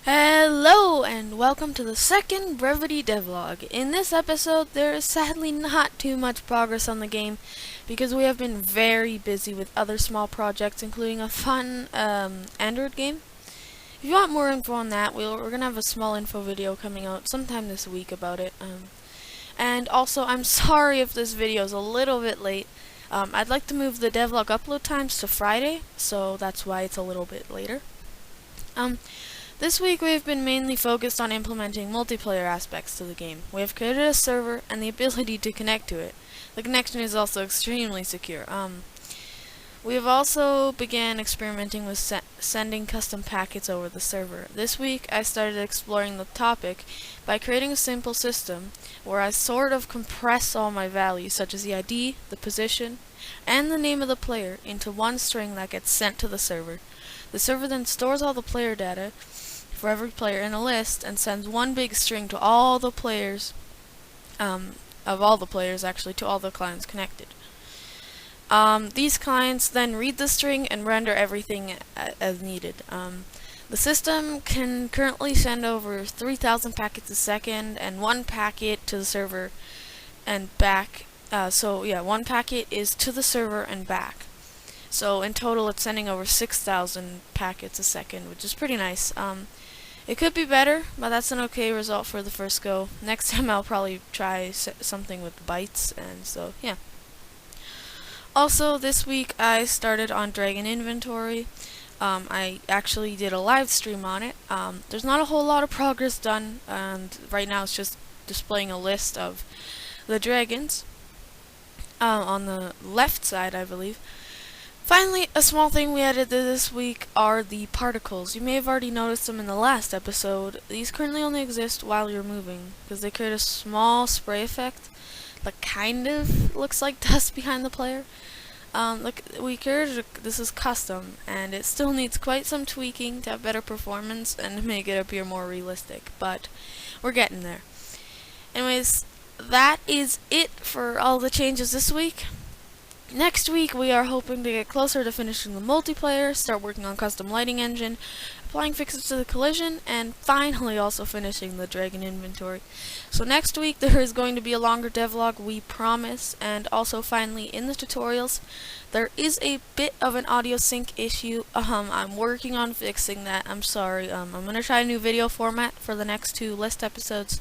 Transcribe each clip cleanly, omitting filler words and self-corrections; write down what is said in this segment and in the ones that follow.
Hello and welcome to the second Brevity Devlog. In this episode, there is sadly not too much progress on the game because we have been very busy with other small projects, including a fun Android game. If you want more info on that, we're going to have a small info video coming out sometime this week about it. And also, I'm sorry if this video is a little bit late. I'd like to move the devlog upload times to Friday, so that's why it's a little bit later. This week we have been mainly focused on implementing multiplayer aspects to the game. We have created a server and the ability to connect to it. The connection is also extremely secure. We have also began experimenting with sending custom packets over the server. This week I started exploring the topic by creating a simple system where I sort of compress all my values, such as the ID, the position, and the name of the player, into one string that gets sent to the server. The server then stores all the player data for every player in a list and sends one big string to all the players, to all the clients connected. These clients then read the string and render everything as needed. The system can currently send over 3,000 packets a second and one packet to the server and back. One packet is to the server and back. So in total it's sending over 6,000 packets a second, which is pretty nice. It could be better, but that's an okay result for the first go. Next time I'll probably try something with bytes, and so yeah. Also, this week I started on Dragon Inventory. I actually did a live stream on it. There's not a whole lot of progress done, and right now it's just displaying a list of the dragons on the left side, I believe. Finally, a small thing we added this week are the particles. You may have already noticed them in the last episode. These currently only exist while you're moving, because they create a small spray effect that kind of looks like dust behind the player. This is custom, and it still needs quite some tweaking to have better performance and to make it appear more realistic, but we're getting there. Anyways, that is it for all the changes this week. Next week, we are hoping to get closer to finishing the multiplayer, start working on custom lighting engine, applying fixes to the collision, and finally also finishing the Dragon Inventory. So next week, there is going to be a longer devlog, we promise, and also finally in the tutorials, there is a bit of an audio sync issue. I'm working on fixing that. I'm sorry. I'm going to try a new video format for the next two list episodes.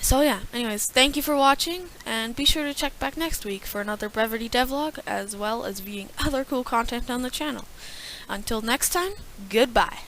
So yeah, anyways, thank you for watching, and be sure to check back next week for another Brevity Devlog, as well as viewing other cool content on the channel. Until next time, goodbye.